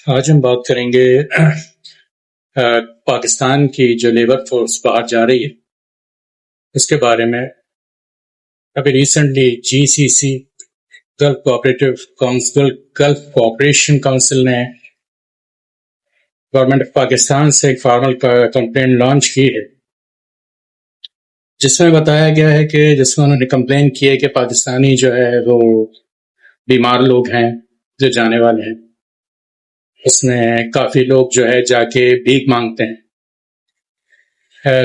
آج ہم بات کریں گے پاکستان کی جو لیبر فورس باہر جا رہی ہے اس کے بارے میں. ابھی ریسنٹلی جی سی سی گلف کوآپریشن کونسل نے گورنمنٹ آف پاکستان سے ایک فارمل کمپلین لانچ کی ہے، جس میں بتایا گیا ہے کہ جس میں انہوں نے کمپلین کی ہے کہ پاکستانی جو ہے وہ بیمار لوگ ہیں جو جانے والے ہیں، اس میں کافی لوگ جو ہے جا کے بھیک مانگتے ہیں،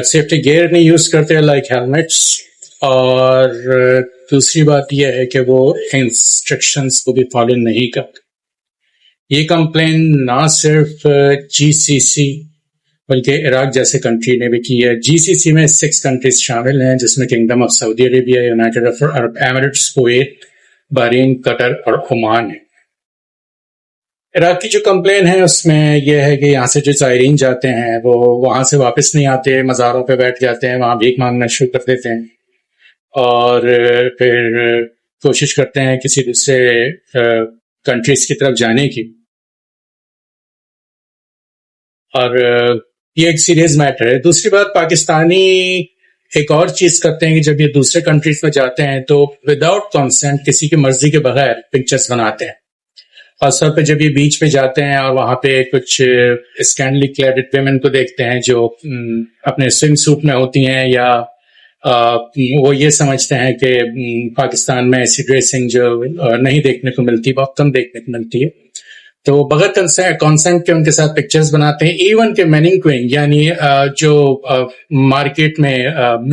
سیفٹی گیئر نہیں یوز کرتے لائک ہیلمٹس، اور دوسری بات یہ ہے کہ وہ انسٹرکشنز کو بھی فالو نہیں کرتے. یہ کمپلین نہ صرف جی سی سی بلکہ عراق جیسے کنٹری نے بھی کی ہے. جی سی سی میں 6 کنٹریز شامل ہیں، جس میں kingdom of Saudi Arabia, United Arab Emirates, Kuwait, Bahrain, Qatar اور عمان ہے. عراق کی جو کمپلین ہے اس میں یہ ہے کہ یہاں سے جو زائرین جاتے ہیں وہ وہاں سے واپس نہیں آتے، مزاروں پہ بیٹھ جاتے ہیں، وہاں بھیک مانگنا شروع کر دیتے ہیں اور پھر کوشش کرتے ہیں کسی دوسرے کنٹریز کی طرف جانے کی. اور یہ ایک سیریس میٹر ہے. دوسری بات، پاکستانی ایک اور چیز کرتے ہیں کہ جب یہ دوسرے کنٹریز میں جاتے ہیں تو وداؤٹ کنسنٹ، کسی کی مرضی کے بغیر پکچرز بناتے ہیں. خاص طور پہ جب یہ بیچ پہ جاتے ہیں اور وہاں پہ کچھ اسکینڈلی کلیڈڈ ویمن کو دیکھتے ہیں جو اپنے سوئم سوٹ میں ہوتی ہیں، یا وہ یہ سمجھتے ہیں کہ پاکستان میں ایسی ڈریسنگ جو نہیں دیکھنے کو ملتی، بہت کم دیکھنے کو ملتی ہے، تو بغیر کنسنٹ کے ان کے ساتھ پکچرز بناتے ہیں. ایون کہ میننکوئنگ یعنی جو مارکیٹ میں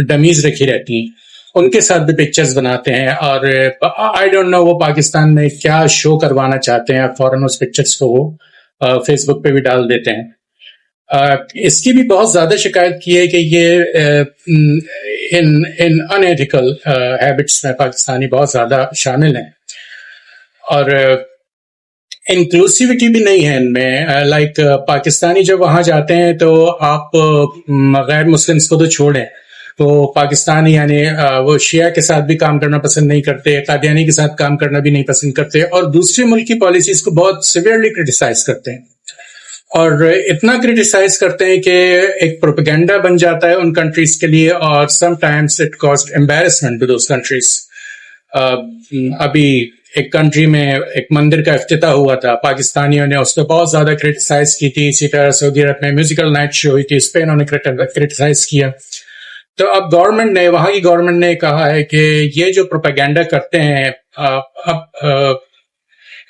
ڈمیز رکھی رہتی ہیں ان کے ساتھ بھی پکچرز بناتے ہیں، اور آئی ڈونٹ نو وہ پاکستان میں کیا شو کروانا چاہتے ہیں، فوراً اس پکچرز کو وہ فیس بک پہ بھی ڈال دیتے ہیں. اس کی بھی بہت زیادہ شکایت کی ہے کہ یہ ان انیتھیکل ہیبٹس میں پاکستانی بہت زیادہ شامل ہیں، اور انکلوسیوٹی بھی نہیں ہے ان میں. لائک پاکستانی جب وہاں جاتے ہیں تو آپ غیر مسلمس کو تو چھوڑیں، وہ پاکستانی یعنی وہ شیعہ کے ساتھ بھی کام کرنا پسند نہیں کرتے، قادیانی کے ساتھ کام کرنا بھی نہیں پسند کرتے، اور دوسرے ملک کی پالیسیز کو بہت سیویئرلی کرٹیسائز کرتے ہیں، اور اتنا کرٹیسائز کرتے ہیں کہ ایک پروپیگنڈا بن جاتا ہے ان کنٹریز کے لیے، اور sometimes it caused embarrassment to those countries. ابھی ایک کنٹری میں ایک مندر کا افتتاح ہوا تھا، پاکستانیوں نے اس پہ بہت زیادہ کرٹیسائز کی تھی. اسی طرح سعودی عرب میں میوزیکل نائٹ شو ہوئی تھی، اس پہ انہوں نے کرٹیسائز کیا. تو اب وہاں کی گورنمنٹ نے کہا ہے کہ یہ جو پروپیگنڈا کرتے ہیں، اب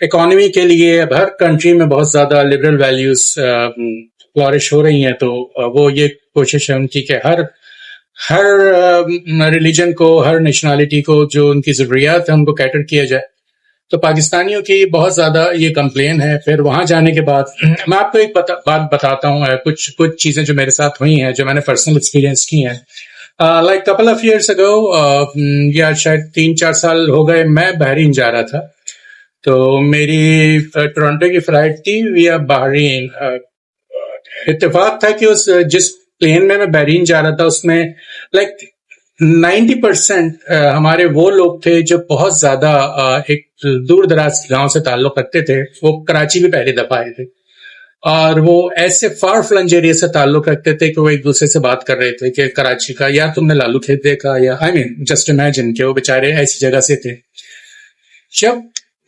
اکانومی کے لیے اب ہر کنٹری میں بہت زیادہ لبرل ویلیوز فلورش ہو رہی ہیں، تو وہ یہ کوشش ہے ان کی کہ ہر ریلیجن کو، ہر نیشنالٹی کو جو ان کی ضروریات ہیں ان کو کیٹر کیا جائے. تو پاکستانیوں کی بہت زیادہ یہ کمپلین ہے. پھر وہاں جانے کے بعد میں آپ کو ایک بات بتاتا ہوں، کچھ چیزیں جو میرے ساتھ ہوئی ہیں، جو میں نے پرسنل ایکسپیرینس کی ہیں. Like couple of years ago, یا شاید 3-4 سال ہو گئے، میں بحرین جا رہا تھا. تو میری ٹورنٹو کی فلائٹ تھی ویا بحرین. اتفاق تھا کہ جس پلین میں بحرین جا رہا تھا اس میں لائک 90% ہمارے وہ لوگ تھے جو بہت زیادہ ایک دور دراز گاؤں سے تعلق رکھتے تھے. وہ کراچی بھی پہلی دفعہ آئے تھے، اور وہ ایسے فار فلنج ایریا سے تعلق رکھتے تھے کہ وہ ایک دوسرے سے بات کر رہے تھے کہ کراچی کا یا تم نے لالو کھیت دیکھا، یا جسٹ امیجن کہ وہ بیچارے ایسی جگہ سے تھے. جب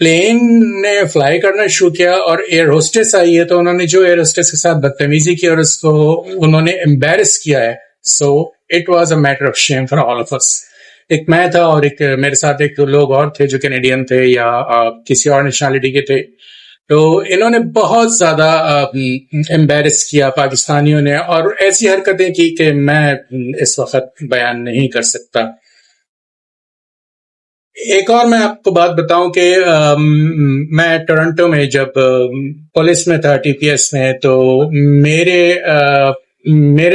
پلین نے فلائی کرنا شروع کیا اور ایئر ہوسٹس آئی ہے، تو انہوں نے جو ایئر ہوسٹس کے ساتھ بدتمیزی کی اور اس کو انہوں نے امبیرس کیا ہے. So it was a matter of shame for all of us. ایک میں تھا اور ایک میرے ساتھ ایک لوگ اور تھے جو کینیڈین تھے یا کسی اور نیشنلٹی کے تھے. تو انہوں نے بہت زیادہ امبیرس کیا پاکستانیوں نے، اور ایسی حرکتیں کی کہ میں اس وقت بیان نہیں کر سکتا. ایک اور میں آپ کو بات بتاؤں کہ میں ٹورنٹو میں جب پولیس میں تھا، ٹی پی ایس میں، تو میرے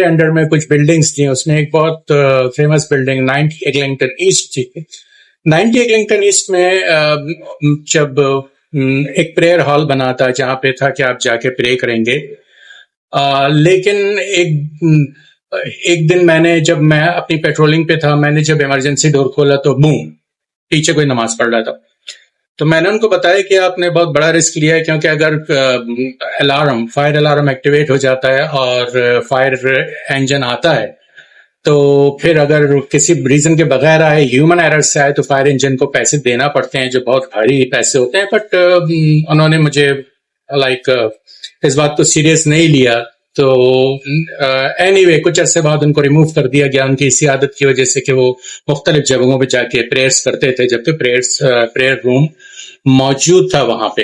انڈر میں کچھ بلڈنگز تھیں. اس میں ایک بہت فیمس بلڈنگ 90 ایگلنگٹن ایسٹ تھی. 90 ایگلنگٹن ایسٹ میں جب ایک پریئر ہال بنا تھا جہاں پہ تھا کہ آپ جا کے پرے کریں گے، لیکن ایک دن جب میں اپنی پیٹرولنگ پہ تھا، میں نے جب ایمرجنسی ڈور کھولا تو بوم، پیچھے کوئی نماز پڑھ رہا تھا. تو میں نے ان کو بتایا کہ آپ نے بہت بڑا رسک لیا ہے، کیونکہ اگر فائر الارم ایکٹیویٹ ہو جاتا ہے اور فائر انجن آتا ہے تو پھر اگر کسی ریزن کے بغیر آئے، ہیومن ایرر سے آئے، تو فائر انجن کو پیسے دینا پڑتے ہیں جو بہت بھاری پیسے ہوتے ہیں. بٹ انہوں نے مجھے لائک اس بات کو سیریس نہیں لیا. تو اینی وے کچھ عرصے بعد ان کو ریموو کر دیا گیا، ان کی اسی عادت کی وجہ سے کہ وہ مختلف جگہوں پہ جا کے پریئرس کرتے تھے، جبکہ پریئر روم موجود تھا وہاں پہ.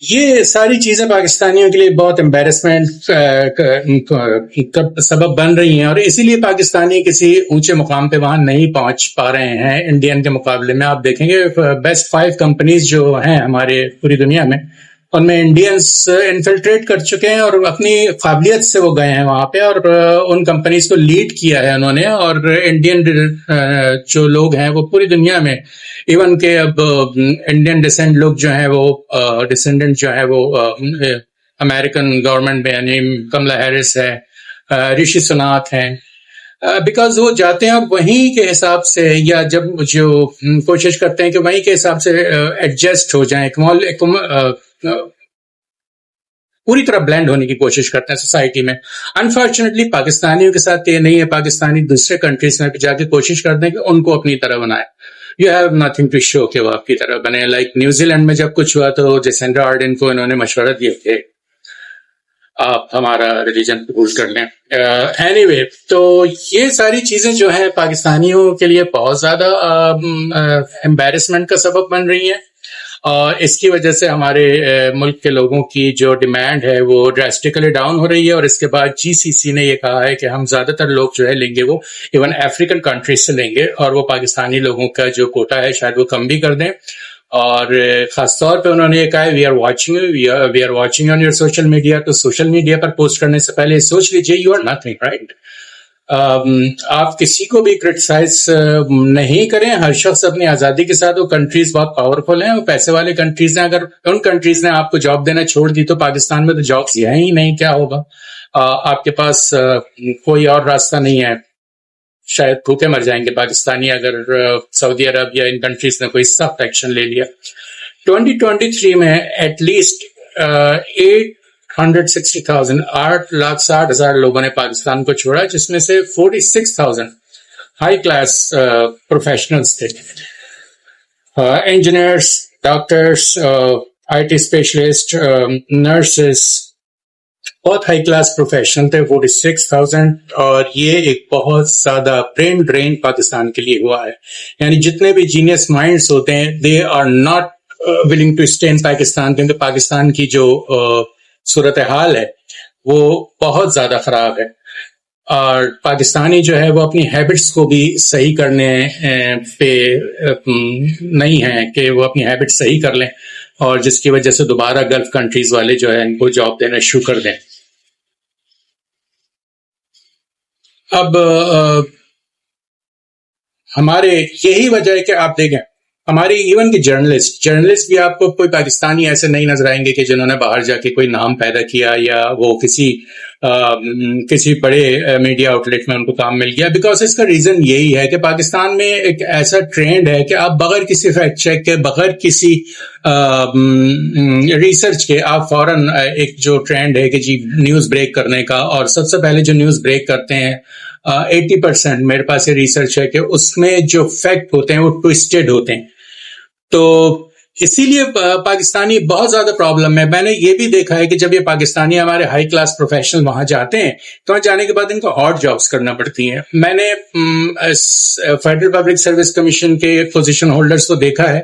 یہ ساری چیزیں پاکستانیوں کے لیے بہت امبیرسمنٹ کا سبب بن رہی ہیں، اور اسی لیے پاکستانی کسی اونچے مقام پہ وہاں نہیں پہنچ پا رہے ہیں انڈین کے مقابلے میں. آپ دیکھیں گے بیسٹ 5 کمپنیز جو ہیں ہمارے پوری دنیا میں، ان میں انڈینز انفلٹریٹ کر چکے ہیں اور اپنی قابلیت سے وہ گئے ہیں وہاں پہ، اور ان کمپنیز کو لیڈ کیا ہے انہوں نے. اور انڈین جو لوگ ہیں وہ پوری دنیا میں، ایون کہ اب انڈین ڈیسینڈ لوگ جو ہیں وہ ڈیسینڈنٹ جو ہے وہ امریکن گورنمنٹ میں، یعنی کملا ہیرس ہے، رشی سناک ہیں، بیکاز وہ جاتے ہیں اور وہیں کے حساب سے، یا جب جو کوشش کرتے ہیں کہ وہیں کے حساب سے ایڈجسٹ ہو جائیں، پوری طرح بلینڈ ہونے کی کوشش کرتے ہیں سوسائٹی میں. انفارچونیٹلی پاکستانیوں کے ساتھ یہ نہیں ہے. پاکستانی دوسرے کنٹریز میں بھی جا کے کوشش کرتے ہیں کہ ان کو اپنی طرح بنائے. You have nothing to show کہ وہ آپ کی طرح بنے. لائک نیوزی لینڈ میں جب کچھ ہوا تو جیسنڈا آرڈن کو انہوں نے مشورہ دیا کہ آپ ہمارا ریلیجن قبول کر لیں. اینی وے، تو یہ ساری چیزیں جو ہیں پاکستانیوں کے لیے بہت زیادہ امبیرسمنٹ کا سبب بن رہی ہیں، اور اس کی وجہ سے ہمارے ملک کے لوگوں کی جو ڈیمانڈ ہے وہ ڈراسٹیکلی ڈاؤن ہو رہی ہے. اور اس کے بعد جی سی سی نے یہ کہا ہے کہ ہم زیادہ تر لوگ جو ہے لیں گے وہ ایون افریقن کنٹریز سے لیں گے، اور وہ پاکستانی لوگوں کا جو کوٹا ہے شاید وہ کم بھی کر دیں. اور خاص طور پہ انہوں نے یہ کہا ہے we are watching on your social media. تو سوشل میڈیا پر پوسٹ کرنے سے پہلے سوچ لیجئے یو آر نتھنگ، رائٹ؟ آپ کسی کو بھی کرٹیسائز نہیں کریں. ہر شخص اپنی آزادی کے ساتھ، وہ کنٹریز بہت پاورفل ہیں، وہ پیسے والے کنٹریز ہیں. اگر ان کنٹریز نے آپ کو جاب دینا چھوڑ دی تو پاکستان میں تو جابس ہیں ہی نہیں. کیا ہوگا؟ آپ کے پاس کوئی اور راستہ نہیں ہے. شاید بھوکے مر جائیں گے پاکستانی اگر سعودی عرب یا ان کنٹریز نے کوئی سخت ایکشن لے لیا. 2023 میں ایٹ لیسٹ 860,000 لوگوں نے پاکستان کو چھوڑا، جس میں سے 46,000 ہائی کلاس پروفیشنلز تھے. Engineers, doctors, I T specialist, nurses, بہت ہائی کلاس پروفیشنل تھے 46,000. اور یہ ایک بہت زیادہ برین ڈرین پاکستان کے لیے ہوا ہے. یعنی جتنے بھی جینیس مائنڈس ہوتے ہیں they are not willing to stay in Pakistan, کیونکہ پاکستان کی جو صورتحال ہے وہ بہت زیادہ خراب ہے. اور پاکستانی جو ہے وہ اپنی ہیبٹس کو بھی صحیح کرنے پہ نہیں ہیں کہ وہ اپنی ہیبٹس صحیح کر لیں، اور جس کی وجہ سے دوبارہ گلف کنٹریز والے جو ہے ان کو جاب دینا شروع کر دیں. اب ہمارے یہی وجہ ہے کہ آپ دیکھیں ہمارے ایون کے جرنلسٹ بھی آپ کو کوئی پاکستانی ایسے نہیں نظر آئیں گے کہ جنہوں نے باہر جا کے کوئی نام پیدا کیا یا وہ کسی بڑے میڈیا آؤٹ لیٹ میں ان کو کام مل گیا. بیکاز اس کا ریزن یہی ہے کہ پاکستان میں ایک ایسا ٹرینڈ ہے کہ آپ بغیر کسی فیکٹ چیک کے، بغیر کسی ریسرچ کے، آپ فوراً ایک جو ٹرینڈ ہے کہ جی نیوز بریک کرنے کا، اور سب سے پہلے جو نیوز بریک کرتے ہیں 80% میرے پاس یہ ریسرچ ہے کہ اس میں جو فیکٹ ہوتے ہیں وہ ٹوسٹڈ ہوتے ہیں. تو اسی لیے پاکستانی بہت زیادہ پرابلم ہے. میں نے یہ بھی دیکھا ہے کہ جب یہ پاکستانی ہمارے ہائی کلاس پروفیشنل وہاں جاتے ہیں تو وہاں جانے کے بعد ان کو ہارڈ جابس کرنا پڑتی ہیں. میں نے فیڈرل پبلک سروس کمیشن کے پوزیشن ہولڈرز کو دیکھا ہے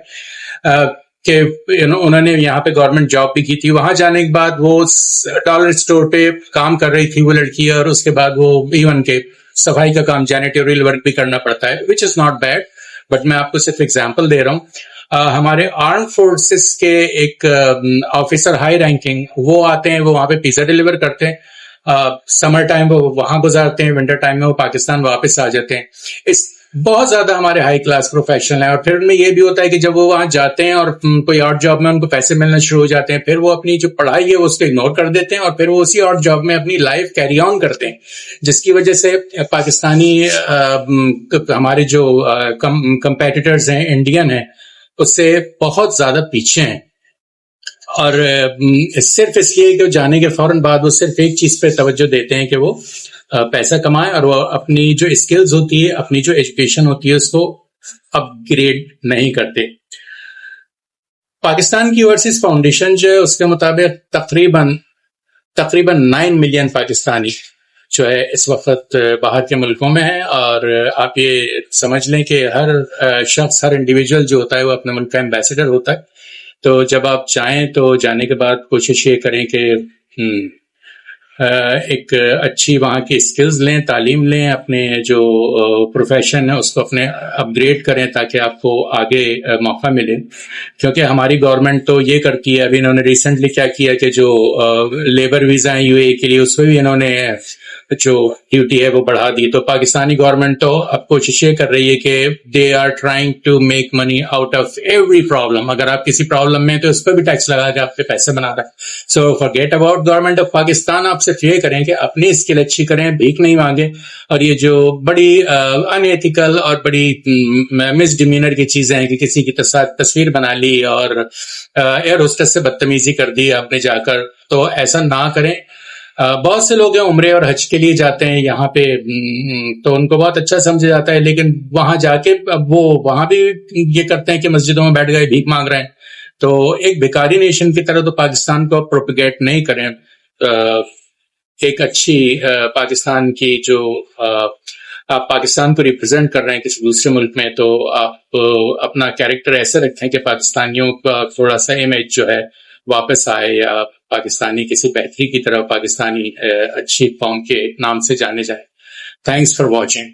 کہ انہوں نے یہاں پہ گورنمنٹ جاب بھی کی تھی. وہاں جانے کے بعد وہ ڈالر اسٹور پہ کام کر رہی تھی وہ لڑکی، اور اس کے بعد وہ ایون کے صفائی کا کام، جینیٹوریل ورک بھی کرنا پڑتا ہے، وچ از ناٹ بیڈ. بٹ میں آپ کو صرف ایگزامپل دے رہا ہوں. ہمارے آرم فورسز کے ایک آفیسر ہائی رینکنگ وہ آتے ہیں، وہ وہاں پہ پیزا ڈیلیور کرتے ہیں. سمر ٹائم وہ وہاں گزارتے ہیں، ونٹر ٹائم میں وہ پاکستان واپس آ جاتے ہیں. اس بہت زیادہ ہمارے ہائی کلاس پروفیشنل ہیں، اور پھر ان میں یہ بھی ہوتا ہے کہ جب وہ وہاں جاتے ہیں اور کوئی اور جاب میں ان کو پیسے ملنا شروع ہو جاتے ہیں، پھر وہ اپنی جو پڑھائی ہے وہ اس کو اگنور کر دیتے ہیں، اور پھر وہ اسی اور جاب میں اپنی لائف کیری آن کرتے ہیں، جس کی وجہ سے پاکستانی ہمارے جو کمپیٹیٹرز ہیں انڈین ہیں اس سے بہت زیادہ پیچھے ہیں، اور صرف اس لیے کہ جانے کے فوراً بعد وہ صرف ایک چیز پہ توجہ دیتے ہیں کہ وہ پیسہ کمائیں، اور وہ اپنی جو اسکلز ہوتی ہے، اپنی جو ایجوکیشن ہوتی ہے اس کو اپ گریڈ نہیں کرتے۔ پاکستان کی اوورسیز فاؤنڈیشن جو ہے اس کے مطابق تقریباً 9 ملین پاکستانی جو ہے اس وقت باہر کے ملکوں میں ہیں، اور آپ یہ سمجھ لیں کہ ہر شخص، ہر انڈیویجول جو ہوتا ہے وہ اپنے ملک کا ایمبیسڈر ہوتا ہے۔ تو جب آپ جائیں تو جانے کے بعد کوشش یہ کریں کہ ایک اچھی وہاں کی اسکلز لیں، تعلیم لیں، اپنے جو پروفیشن ہے اس کو اپنے اپ گریڈ کریں تاکہ آپ کو آگے موقع ملے، کیونکہ ہماری گورنمنٹ تو یہ کرتی ہے۔ ابھی انہوں نے ریسنٹلی کیا کیا کہ جو لیبر ویزا ہے یو اے کے لیے، اس پہ بھی انہوں نے جو ڈیوٹی ہے وہ بڑھا دی۔ تو پاکستانی گورنمنٹ تو اب کوشش یہ کر رہی ہے کہ they are trying to make money out of every problem. اگر آپ کسی پرابلم میں تو اس پہ بھی ٹیکس لگا کے آپ کے پیسے بنا رہا ہے۔ So forget about government of Pakistan, آپ صرف یہ کریں کہ اپنی اسکل اچھی کریں، بھیک نہیں مانگیں، اور یہ جو بڑی ان ایتھیکل اور بڑی مس ڈیمینر کی چیزیں ہیں کہ کسی کی تصویر بنا لی اور ایئر ہوسٹس سے بدتمیزی کر دی آپ نے جا کر، تو ایسا نہ کریں۔ بہت سے لوگ ہیں عمرے اور حج کے لیے جاتے ہیں یہاں پہ، تو ان کو بہت اچھا سمجھا جاتا ہے، لیکن وہاں جا کے اب وہ وہاں بھی یہ کرتے ہیں کہ مسجدوں میں بیٹھ گئے بھیک مانگ رہے ہیں۔ تو ایک بھکاری نیشن کی طرح تو پاکستان کو پروپیگیٹ نہیں کریں۔ ایک اچھی پاکستان کی جو آپ پاکستان کو ریپرزینٹ کر رہے ہیں کسی دوسرے ملک میں، تو آپ اپنا کیریکٹر ایسے رکھیں کہ پاکستانیوں کا تھوڑا سا امیج جو ہے واپس آئے، یا پاکستانی کسی بہتری کی طرف، پاکستانی اچھی قوم کے نام سے جانے جائے۔ Thanks for watching.